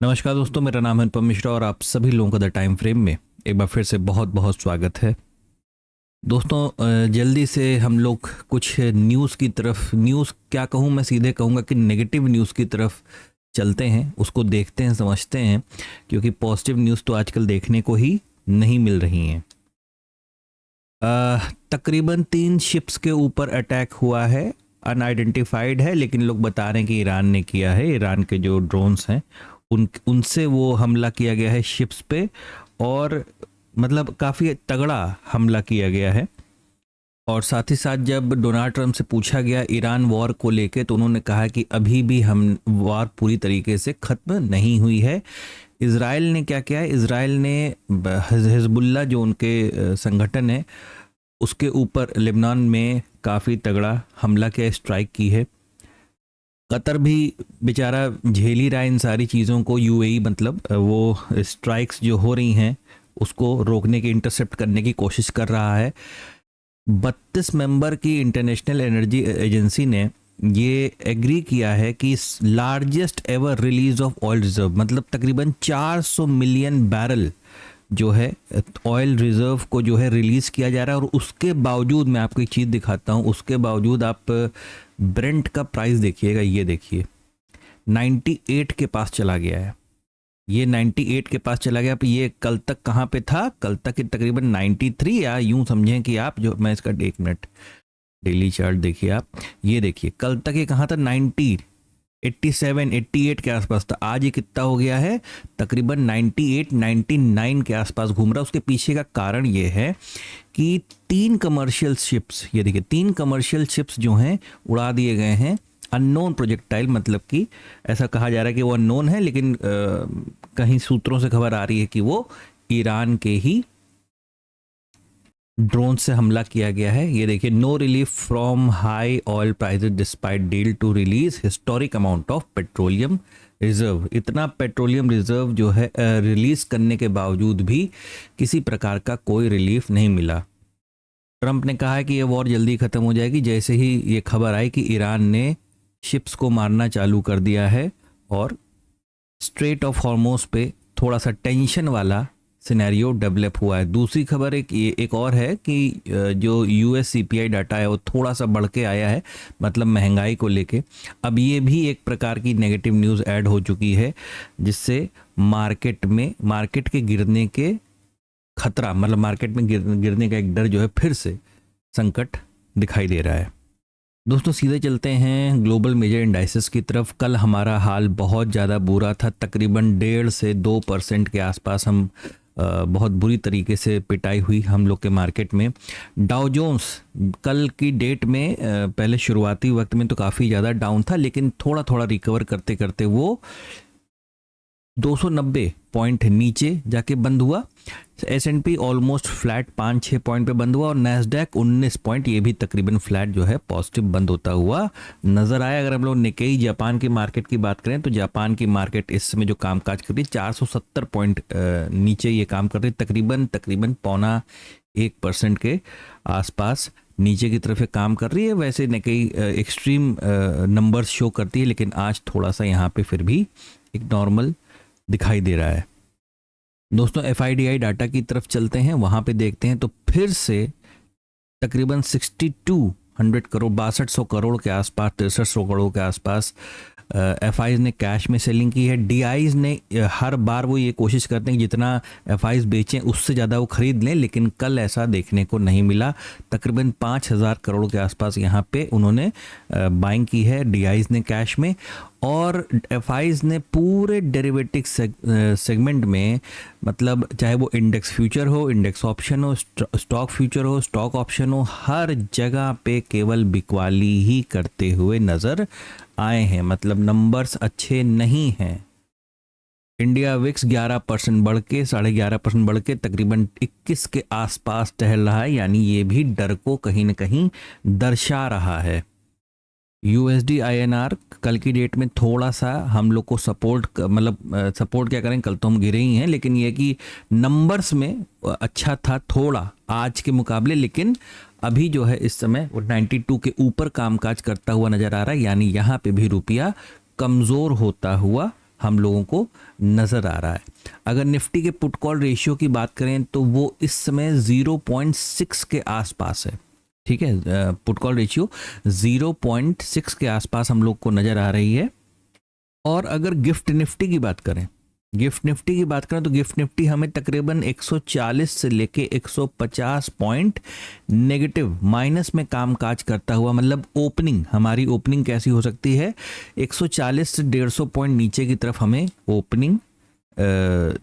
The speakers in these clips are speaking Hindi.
नमस्कार दोस्तों, मेरा नाम है अनुपम मिश्रा और आप सभी लोगों का द टाइम फ्रेम में एक बार फिर से बहुत बहुत स्वागत है। दोस्तों, जल्दी से हम लोग कुछ न्यूज़ की तरफ, न्यूज़ क्या कहूँ, मैं सीधे कहूँगा कि नेगेटिव न्यूज़ की तरफ चलते हैं, उसको देखते हैं, समझते हैं, क्योंकि पॉजिटिव न्यूज़ तो आजकल देखने को ही नहीं मिल रही हैं। तकरीबन 3 शिप्स के ऊपर अटैक हुआ है, अनआइडेंटिफाइड है, लेकिन लोग बता रहे हैं कि ईरान ने किया है। ईरान के जो ड्रोन्स हैं उनसे वो हमला किया गया है शिप्स पे, और मतलब काफ़ी तगड़ा हमला किया गया है। और साथ ही साथ जब डोनाल्ड ट्रंप से पूछा गया ईरान वॉर को लेके, तो उन्होंने कहा कि अभी भी हम वॉर पूरी तरीके से ख़त्म नहीं हुई है। इज़राइल ने क्या किया है, इज़राइल ने हिजबुल्ला जो उनके संगठन है उसके ऊपर लेबनान में काफ़ी तगड़ा हमला किया, स्ट्राइक की है। कतर भी बेचारा झेल ही रहा है इन सारी चीज़ों को। यूएई मतलब वो स्ट्राइक्स जो हो रही हैं उसको रोकने की, इंटरसेप्ट करने की कोशिश कर रहा है। 32 मेंबर की इंटरनेशनल एनर्जी एजेंसी ने ये एग्री किया है कि largest ever release of oil reserve, मतलब तकरीबन 400 मिलियन बैरल जो है ऑयल रिजर्व को जो है रिलीज़ किया जा रहा है। और उसके बावजूद मैं आपको एक चीज़ दिखाता हूँ, उसके बावजूद आप ब्रेंट का प्राइस देखिएगा, ये देखिए 98 के पास चला गया है। ये 98 के पास चला गया। अब ये कल तक कहाँ पे था? कल तक ये तकरीबन 93, या यूं समझें कि आप, जो मैं इसका 1 मिनट डेली चार्ट देखिए आप, ये देखिए कल तक ये कहाँ था? 90, 87, 88 के आसपास था। आज ये कितना हो गया है? तकरीबन 98, 99 के आसपास घूम रहा है। उसके पीछे का कारण ये है कि 3 कमर्शियल शिप्स, ये देखिए 3 कमर्शियल शिप्स जो हैं उड़ा दिए गए हैं अननोन प्रोजेक्टाइल, मतलब कि ऐसा कहा जा रहा है कि वो अननोन है, लेकिन कहीं सूत्रों से खबर आ रही है कि वो ईरान के ही ड्रोन से हमला किया गया है। ये देखिए, no relief from high oil prices despite deal to release historic amount of petroleum reserve. इतना पेट्रोलियम रिजर्व जो है रिलीज करने के बावजूद भी किसी प्रकार का कोई रिलीफ नहीं मिला। ट्रंप ने कहा है कि ये वॉर जल्दी खत्म हो जाएगी जैसे ही ये खबर आई कि ईरान ने शिप्स को मारना चालू कर दिया है, और स्ट्रेट ऑफ हॉर्मोज पे थोड़ा सा टेंशन वाला सिनेरियो डेवलप हुआ है। दूसरी खबर एक और है कि जो यूएस सीपीआई डाटा है वो थोड़ा सा बढ़ के आया है, मतलब महंगाई को लेके। अब ये भी एक प्रकार की नेगेटिव न्यूज़ ऐड हो चुकी है, जिससे मार्केट के गिरने के खतरा, मतलब मार्केट में गिरने का एक डर जो है, फिर से संकट दिखाई दे रहा है। दोस्तों, सीधे चलते हैं ग्लोबल मेजर इंडाइसेस की तरफ। कल हमारा हाल बहुत ज़्यादा बुरा था, तकरीबन 1.5 से 2% के आसपास हम बहुत बुरी तरीके से पिटाई हुई हम लोग के मार्केट में। डाउ जोन्स कल की डेट में पहले शुरुआती वक्त में तो काफ़ी ज़्यादा डाउन था, लेकिन थोड़ा थोड़ा रिकवर करते करते वो 290 पॉइंट नीचे जाके बंद हुआ। S&P ऑलमोस्ट फ्लैट 5-6 पॉइंट पे बंद हुआ, और नैस्डैक 19 पॉइंट, ये भी तकरीबन फ्लैट जो है पॉजिटिव बंद होता हुआ नजर आया। अगर हम लोग निकेई जापान की मार्केट की बात करें, तो जापान की मार्केट इस समय जो कामकाज कर रही है 470 पॉइंट नीचे ये काम कर रही है, तकरीबन 0.25% के आसपास नीचे की तरफ काम कर रही है। वैसे निकेई एक्सट्रीम नंबर्स शो करती है, लेकिन आज थोड़ा सा यहाँ पे फिर भी एक नॉर्मल दिखाई दे रहा है। दोस्तों, FIDI डाटा की तरफ चलते हैं, वहाँ पे देखते हैं तो फिर से तकरीबन 6200 करोड़, 6200 करोड़ के आसपास, 6300 करोड़ के आसपास FIs ने कैश में सेलिंग की है। DIs ने हर बार वो ये कोशिश करते हैं कि जितना FIs बेचें उससे ज़्यादा वो खरीद लें, लेकिन कल ऐसा देखने को नहीं मिला। तकरीबन 5000 करोड़ के आसपास यहाँ पे उन्होंने बाइंग की है DIs ने कैश में। और FIs ने पूरे डेरिवेटिव सेगमेंट में, मतलब चाहे वो इंडेक्स फ्यूचर हो, इंडेक्स ऑप्शन हो, स्टॉक फ्यूचर हो, स्टॉक ऑप्शन हो, हर जगह पे केवल बिकवाली ही करते हुए नज़र आए हैं। मतलब नंबर्स अच्छे नहीं हैं। इंडिया विक्स 11% बढ़ के, 11.5% बढ़ के तकरीबन 21 के आसपास टहल रहा है, यानी ये भी डर को कहीं ना कहीं दर्शा रहा है। USD INR कल की डेट में थोड़ा सा हम लोग को सपोर्ट, मतलब सपोर्ट क्या करें, कल तो हम गिरे ही हैं, लेकिन ये कि नंबर्स में अच्छा था थोड़ा आज के मुकाबले, लेकिन अभी जो है इस समय वो 92 के ऊपर कामकाज करता हुआ नज़र आ रहा है, यानी यहाँ पे भी रुपया कमज़ोर होता हुआ हम लोगों को नज़र आ रहा है। अगर निफ्टी के पुट कॉल रेशियो की बात करें तो वो इस समय 0.6 के आसपास है। ठीक है, पुट कॉल रेशियो 0.6 के आसपास हम लोग को नज़र आ रही है। और अगर गिफ्ट निफ्टी की बात करें, तो गिफ्ट निफ्टी हमें तकरीबन 140 से लेके 150 पॉइंट नेगेटिव माइनस में कामकाज करता हुआ, मतलब हमारी ओपनिंग कैसी हो सकती है, 140 से 150 पॉइंट नीचे की तरफ हमें ओपनिंग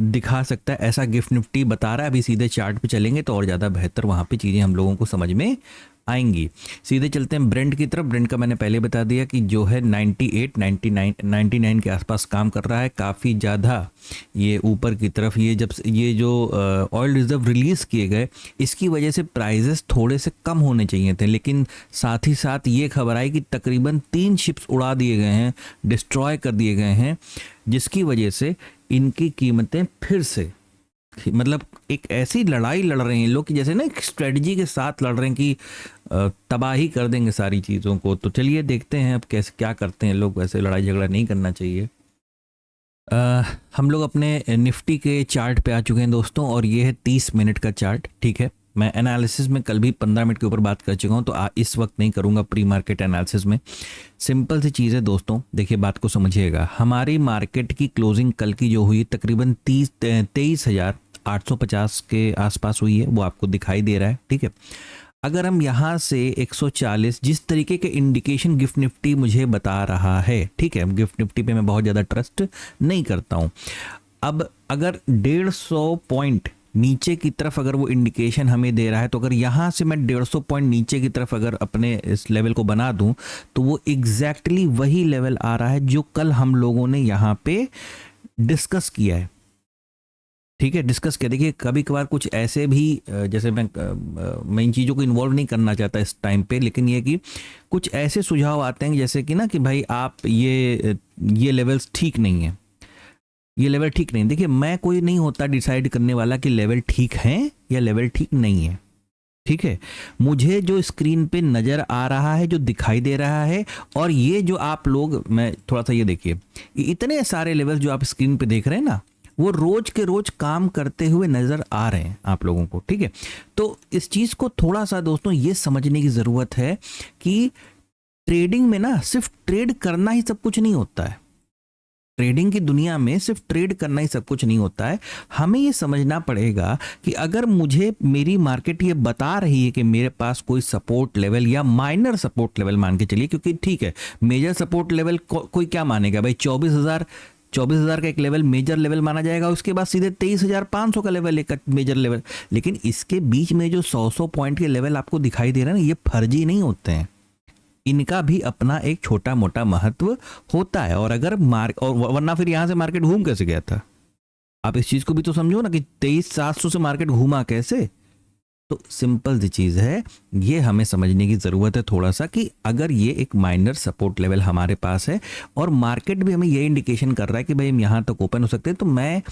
दिखा सकता है, ऐसा गिफ्ट निफ्टी बता रहा है। अभी सीधे चार्ट पे चलेंगे तो और ज़्यादा बेहतर वहाँ पे चीज़ें हम लोगों को समझ में आएंगी। सीधे चलते हैं ब्रेंट की तरफ। ब्रेंट का मैंने पहले बता दिया कि जो है 99 के आसपास काम कर रहा है, काफ़ी ज़्यादा ये ऊपर की तरफ। ये जो ऑयल रिजर्व रिलीज़ किए गए, इसकी वजह से प्राइजेस थोड़े से कम होने चाहिए थे, लेकिन साथ ही साथ ये खबर आई कि तकरीबन 3 शिप्स उड़ा दिए गए हैं, डिस्ट्रॉय कर दिए गए हैं, जिसकी वजह से इनकी कीमतें फिर से, मतलब एक ऐसी लड़ाई लड़ रहे हैं लोग कि जैसे ना एक स्ट्रेटजी के साथ लड़ रहे हैं कि तबाही कर देंगे सारी चीज़ों को। तो चलिए देखते हैं अब कैसे क्या करते हैं लोग। वैसे लड़ाई झगड़ा नहीं करना चाहिए। हम लोग अपने निफ्टी के चार्ट पे आ चुके हैं दोस्तों, और ये है 30 मिनट का चार्ट। ठीक है, मैं एनालिसिस में कल भी 15 मिनट के ऊपर बात कर चुका हूँ, तो इस वक्त नहीं करूँगा प्री मार्केट एनालिसिस में। सिंपल सी चीज़ है दोस्तों, देखिए बात को समझिएगा। हमारी मार्केट की क्लोजिंग कल की जो हुई तकरीबन 23,850 के आसपास हुई है, वो आपको दिखाई दे रहा है। ठीक है, अगर हम यहाँ से 140, जिस तरीके के इंडिकेशन गिफ्ट निफ्टी मुझे बता रहा है, ठीक है, गिफ्ट निफ्टी पे मैं बहुत ज़्यादा ट्रस्ट नहीं करता हूँ। अब अगर 150 पॉइंट नीचे की तरफ अगर वो इंडिकेशन हमें दे रहा है, तो अगर यहाँ से मैं 150 पॉइंट नीचे की तरफ अगर अपने इस लेवल को बना दूं, तो वो एग्जैक्टली वही लेवल आ रहा है जो कल हम लोगों ने यहाँ पे डिस्कस किया है। ठीक है, डिस्कस किया। देखिए कभी कभार कुछ ऐसे भी, जैसे मैं इन चीज़ों को इन्वॉल्व नहीं करना चाहता इस टाइम पे, लेकिन ये कि कुछ ऐसे सुझाव आते हैं जैसे कि ना कि भाई आप ये लेवल्स ठीक नहीं है, ये लेवल ठीक नहीं। देखिए मैं कोई नहीं होता डिसाइड करने वाला कि लेवल ठीक है या लेवल ठीक नहीं है। ठीक है, मुझे जो स्क्रीन पे नज़र आ रहा है, जो दिखाई दे रहा है, और ये जो आप लोग, मैं थोड़ा सा ये देखिए, इतने सारे लेवल जो आप स्क्रीन पे देख रहे हैं ना, वो रोज के रोज काम करते हुए नजर आ रहे हैं आप लोगों को। ठीक है, तो इस चीज़ को थोड़ा सा दोस्तों ये समझने की ज़रूरत है कि ट्रेडिंग में ना सिर्फ ट्रेड करना ही सब कुछ नहीं होता है। ट्रेडिंग की दुनिया में सिर्फ ट्रेड करना ही सब कुछ नहीं होता है। हमें ये समझना पड़ेगा कि अगर मुझे मेरी मार्केट ये बता रही है कि मेरे पास कोई सपोर्ट लेवल या माइनर सपोर्ट लेवल मान के चलिए, क्योंकि ठीक है मेजर सपोर्ट लेवल कोई क्या मानेगा भाई, 24,000 का एक लेवल मेजर लेवल माना जाएगा, उसके बाद सीधे 23,500 का लेवल एक मेजर लेवल। लेकिन इसके बीच में जो 100 पॉइंट के लेवल आपको दिखाई दे रहे हैं ना, ये फर्जी नहीं होते हैं, इनका भी अपना एक छोटा मोटा महत्व होता है। और अगर और वरना फिर यहाँ से मार्केट घूम कैसे गया था, आप इस चीज़ को भी तो समझो ना कि 23,700 से मार्केट घूमा कैसे। तो सिंपल सी चीज़ है, ये हमें समझने की ज़रूरत है थोड़ा सा कि अगर ये एक माइनर सपोर्ट लेवल हमारे पास है और मार्केट भी हमें ये इंडिकेशन कर रहा है कि भाई हम यहाँ तक ओपन हो सकते हैं, तो मैं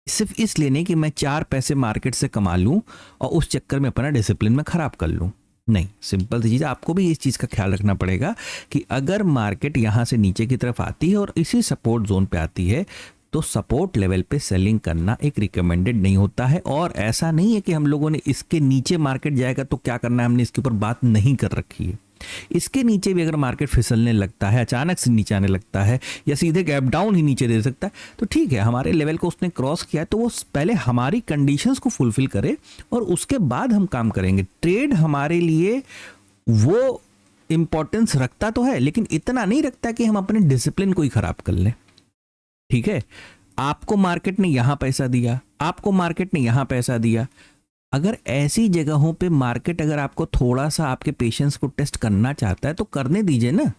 सिर्फ इसलिए नहीं कि मैं 4 पैसे मार्केट से कमा लूँ और उस चक्कर में अपना डिसिप्लिन में ख़राब कर लूँ, नहीं। सिंपल सी चीज़, आपको भी इस चीज़ का ख्याल रखना पड़ेगा कि अगर मार्केट यहाँ से नीचे की तरफ आती है और इसी सपोर्ट जोन पे आती है, तो सपोर्ट लेवल पे सेलिंग करना एक रिकमेंडेड नहीं होता है। और ऐसा नहीं है कि हम लोगों ने इसके नीचे मार्केट जाएगा तो क्या करना है, हमने इसके ऊपर बात नहीं कर रखी है। इसके नीचे भी अगर मार्केट फिसलने लगता है, अचानक से नीचे आने लगता है या सीधे गैप डाउन ही नीचे दे सकता है, तो ठीक है, हमारे लेवल को उसने क्रॉस किया है, तो वो पहले हमारी कंडीशंस को फुलफिल करे और उसके बाद हम काम करेंगे। ट्रेड हमारे लिए वो इंपॉर्टेंस रखता तो है, लेकिन इतना नहीं रखता कि हम अपने डिसिप्लिन को ही खराब कर लें। ठीक है, आपको मार्केट ने यहां पैसा दिया, आपको मार्केट ने यहां पैसा दिया, अगर ऐसी जगहों पे मार्केट अगर आपको थोड़ा सा आपके पेशेंस को टेस्ट करना चाहता है तो करने दीजिए ना।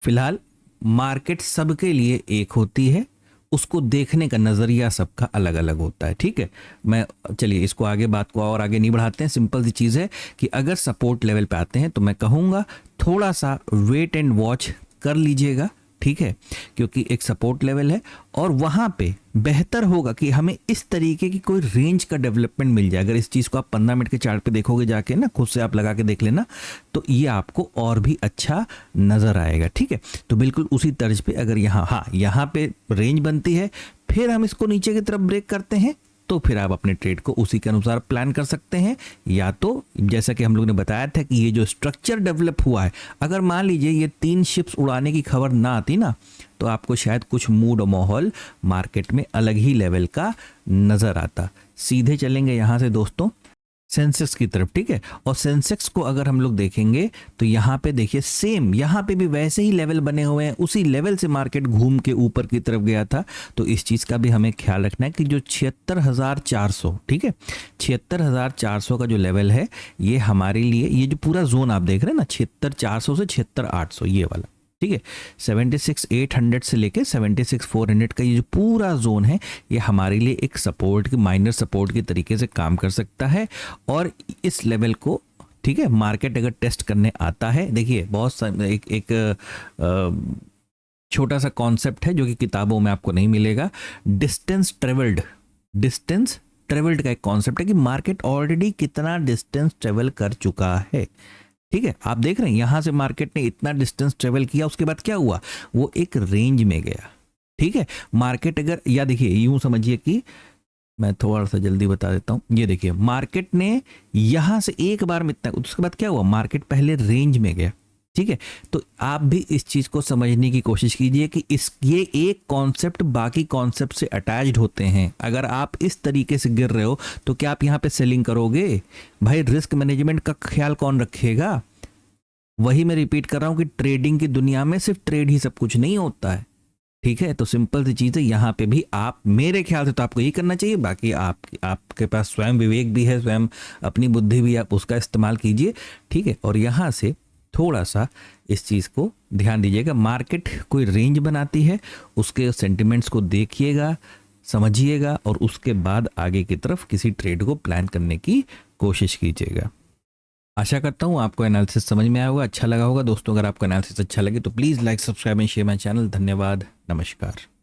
फिलहाल मार्केट सबके लिए एक होती है, उसको देखने का नजरिया सबका अलग अलग होता है। ठीक है, मैं चलिए इसको आगे, बात को और आगे नहीं बढ़ाते हैं। सिंपल सी चीज़ है कि अगर सपोर्ट लेवल पे आते हैं तो मैं कहूँगा थोड़ा सा वेट एंड वॉच कर लीजिएगा, ठीक है, क्योंकि एक सपोर्ट लेवल है और वहाँ पे बेहतर होगा कि हमें इस तरीके की कोई रेंज का डेवलपमेंट मिल जाए। अगर इस चीज़ को आप 15 मिनट के चार्ट पे देखोगे जाके ना, खुद से आप लगा के देख लेना, तो ये आपको और भी अच्छा नज़र आएगा। ठीक है, तो बिल्कुल उसी तर्ज पे अगर यहाँ पे रेंज बनती है, फिर हम इसको नीचे की तरफ ब्रेक करते हैं, तो फिर आप अपने ट्रेड को उसी के अनुसार प्लान कर सकते हैं। या तो जैसा कि हम लोग ने बताया था कि ये जो स्ट्रक्चर डेवलप हुआ है, अगर मान लीजिए ये 3 शिप्स उड़ाने की खबर ना आती ना, तो आपको शायद कुछ मूड और माहौल मार्केट में अलग ही लेवल का नज़र आता। सीधे चलेंगे यहाँ से दोस्तों सेंसेक्स की तरफ। ठीक है, और सेंसेक्स को अगर हम लोग देखेंगे तो यहाँ पे देखिए सेम, यहाँ पे भी वैसे ही लेवल बने हुए हैं, उसी लेवल से मार्केट घूम के ऊपर की तरफ गया था। तो इस चीज़ का भी हमें ख्याल रखना है कि जो 76,400, ठीक है, 76,400 का जो लेवल है, ये हमारे लिए, ये जो पूरा जोन आप देख रहे हैं ना, 76,400 से 76,800 ये वाला, ठीक है, 76,800 से लेके 76,400 का ये जो पूरा जोन है, ये हमारे लिए एक सपोर्ट की, माइनर सपोर्ट के तरीके से काम कर सकता है। और इस लेवल को, ठीक है, मार्केट अगर टेस्ट करने आता है, देखिए बहुत एक छोटा सा कॉन्सेप्ट है जो कि किताबों में आपको नहीं मिलेगा, डिस्टेंस ट्रेवल्ड का एक कॉन्सेप्ट है कि मार्केट ऑलरेडी कितना डिस्टेंस ट्रेवल कर चुका है। ठीक है, आप देख रहे हैं यहां से मार्केट ने इतना डिस्टेंस ट्रेवल किया, उसके बाद क्या हुआ, वो एक रेंज में गया। ठीक है, मार्केट अगर, या देखिए यूं समझिए कि मैं थोड़ा सा जल्दी बता देता हूं, ये देखिए मार्केट ने यहां से एक बार में इतना, उसके बाद क्या हुआ, मार्केट पहले रेंज में गया। ठीक है, तो आप भी इस चीज को समझने की कोशिश कीजिए कि ये एक कॉन्सेप्ट बाकी कॉन्सेप्ट से अटैच्ड होते हैं। अगर आप इस तरीके से गिर रहे हो तो क्या आप यहां पे सेलिंग करोगे? भाई रिस्क मैनेजमेंट का ख्याल कौन रखेगा? वही मैं रिपीट कर रहा हूं कि ट्रेडिंग की दुनिया में सिर्फ ट्रेड ही सब कुछ नहीं होता है। ठीक है, तो सिंपल सी चीज़ है, यहाँ पे भी आप, मेरे ख्याल से तो आपको यही करना चाहिए। बाकी आपके पास स्वयं विवेक भी है, स्वयं अपनी बुद्धि भी, आप उसका इस्तेमाल कीजिए। ठीक है, और यहाँ से थोड़ा सा इस चीज़ को ध्यान दीजिएगा, मार्केट कोई रेंज बनाती है, उसके सेंटिमेंट्स को देखिएगा, समझिएगा, और उसके बाद आगे की तरफ किसी ट्रेड को प्लान करने की कोशिश कीजिएगा। आशा करता हूँ आपको एनालिसिस समझ में आया होगा, अच्छा लगा होगा। दोस्तों अगर आपको एनालिसिस अच्छा लगे तो please like, subscribe and share my channel. धन्यवाद, नमस्कार।